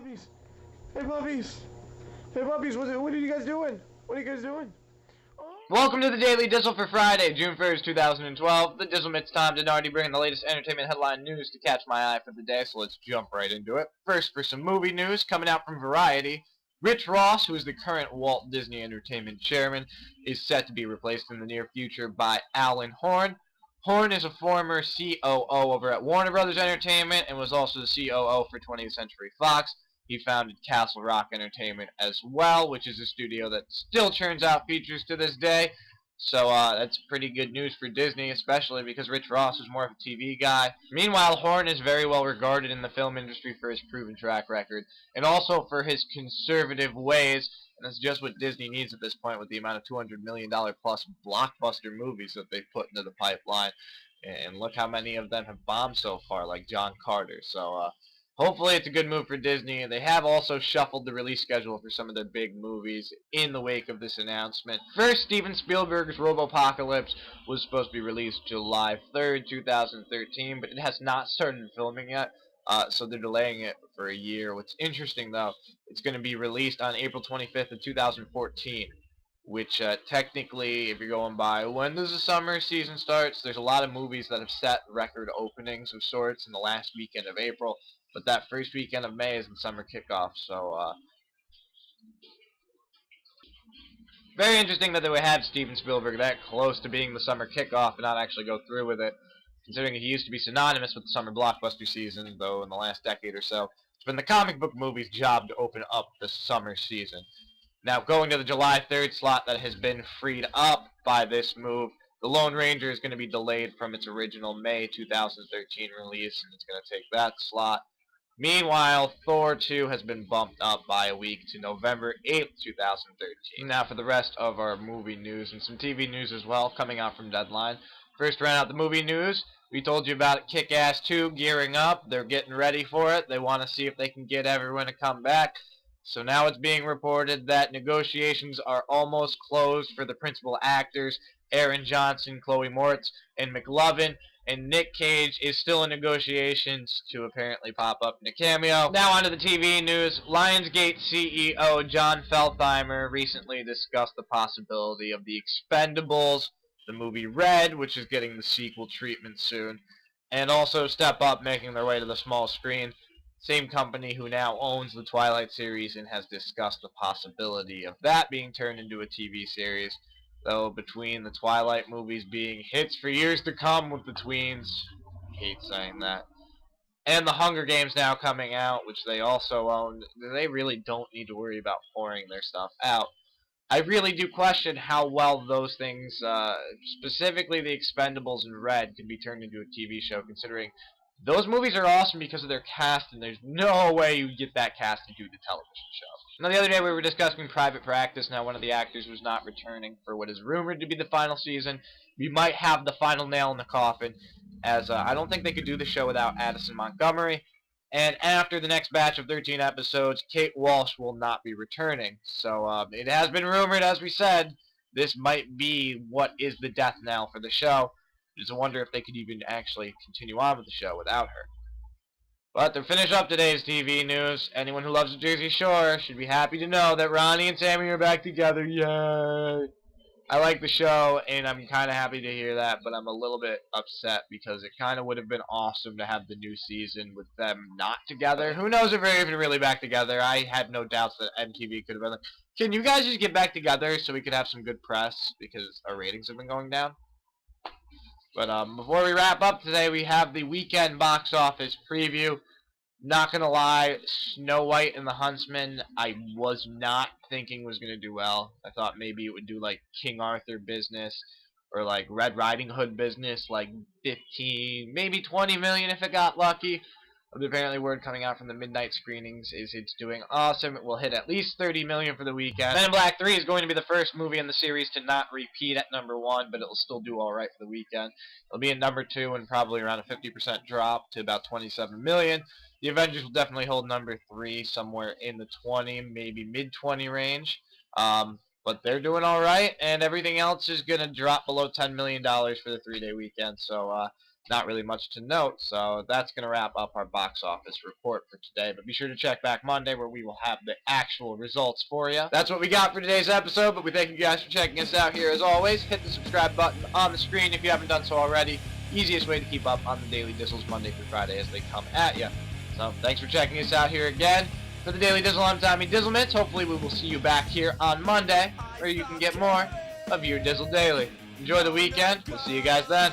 Puppies. Hey, puppies. Hey, puppies. What are you guys doing? What are you guys doing? Oh. Welcome to the Daily Dizzle for Friday, June 1st, 2012. The Dizzlemits Tom Denardi bringing the latest entertainment headline news to catch my eye for the day, so let's jump right into it. First, for some movie news coming out from Variety. Rich Ross, who is the current Walt Disney Entertainment chairman, is set to be replaced in the near future by Alan Horn. Horn is a former COO over at Warner Brothers Entertainment and was also the COO for 20th Century Fox. He founded Castle Rock Entertainment as well, which is a studio that still churns out features to this day. So that's pretty good news for Disney, especially because Rich Ross is more of a TV guy. Meanwhile, Horn is very well regarded in the film industry for his proven track record, and also for his conservative ways, and that's just what Disney needs at this point with the amount of $200 million plus blockbuster movies that they've put into the pipeline. And look how many of them have bombed so far, like John Carter. So hopefully it's a good move for Disney. They have also shuffled the release schedule for some of their big movies in the wake of this announcement. First, Steven Spielberg's Robopocalypse was supposed to be released July 3rd, 2013, but it has not started filming yet, so they're delaying it for a year. What's interesting, though, it's going to be released on April 25th of 2014. Which technically, if you're going by when does the summer season starts, there's a lot of movies that have set record openings of sorts in the last weekend of April, but that first weekend of May is the summer kickoff, so very interesting that they would have Steven Spielberg that close to being the summer kickoff and not actually go through with it, considering he used to be synonymous with the summer blockbuster season, though in the last decade or so, it's been the comic book movie's job to open up the summer season. Now, going to the July 3rd slot that has been freed up by this move, The Lone Ranger is going to be delayed from its original May 2013 release, and it's going to take that slot. Meanwhile, Thor 2 has been bumped up by a week to November 8th, 2013. Now for the rest of our movie news and some TV news as well, coming out from Deadline. First, round out the movie news. We told you about Kick-Ass 2 gearing up. They're getting ready for it. They want to see if they can get everyone to come back. So now it's being reported that negotiations are almost closed for the principal actors, Aaron Johnson, Chloe Moretz, and McLovin, and Nick Cage is still in negotiations to apparently pop up in a cameo. Now onto the TV news. Lionsgate CEO John Feltheimer recently discussed the possibility of the Expenables, the movie Red, which is getting the sequel treatment soon, and also Step Up making their way to the small screen. Same company who now owns the Twilight series and has discussed the possibility of that being turned into a TV series. Though between the Twilight movies being hits for years to come with the tweens, I hate saying that, and the Hunger Games now coming out, which they also own, they really don't need to worry about pouring their stuff out. I really do question how well those things, specifically the Expendables and Red, could be turned into a TV show, considering those movies are awesome because of their cast, and there's no way you get that cast to do the television show. Now, the other day we were discussing Private Practice. Now, one of the actors was not returning for what is rumored to be the final season. We might have the final nail in the coffin, as I don't think they could do the show without Addison Montgomery. And after the next batch of 13 episodes, Kate Walsh will not be returning. So it has been rumored, as we said, this might be what is the death knell for the show. It's a wonder if they could even actually continue on with the show without her. But to finish up today's TV news, anyone who loves the Jersey Shore should be happy to know that Ronnie and Sammy are back together. Yay! I like the show, and I'm kind of happy to hear that, but I'm a little bit upset because it kind of would have been awesome to have the new season with them not together. Who knows if they're even really back together? I had no doubts that MTV could have been like, can you guys just get back together so we could have some good press because our ratings have been going down? But before we wrap up today, we have the weekend box office preview. Not gonna lie, Snow White and the Huntsman, I was not thinking was gonna do well. I thought maybe it would do like King Arthur business or like Red Riding Hood business, like 15, maybe 20 million if it got lucky. But apparently word coming out from the midnight screenings is it's doing awesome. It will hit at least 30 million for the weekend. Men in Black 3 is going to be the first movie in the series to not repeat at number 1, but it will still do alright for the weekend. It'll be in number 2 and probably around a 50% drop to about 27 million. The Avengers will definitely hold number 3 somewhere in the 20, maybe mid-20 range. But they're doing alright, and everything else is going to drop below $10 million for the 3-day weekend. So not really much to note, so that's going to wrap up our box office report for today. But be sure to check back Monday where we will have the actual results for you. That's what we got for today's episode, but we thank you guys for checking us out here as always. Hit the subscribe button on the screen if you haven't done so already. Easiest way to keep up on the Daily Dizzles Monday through Friday as they come at you. So thanks for checking us out here again. For the Daily Dizzle, I'm Tommy Dizzlemits. Hopefully we will see you back here on Monday where you can get more of your Dizzle Daily. Enjoy the weekend. We'll see you guys then.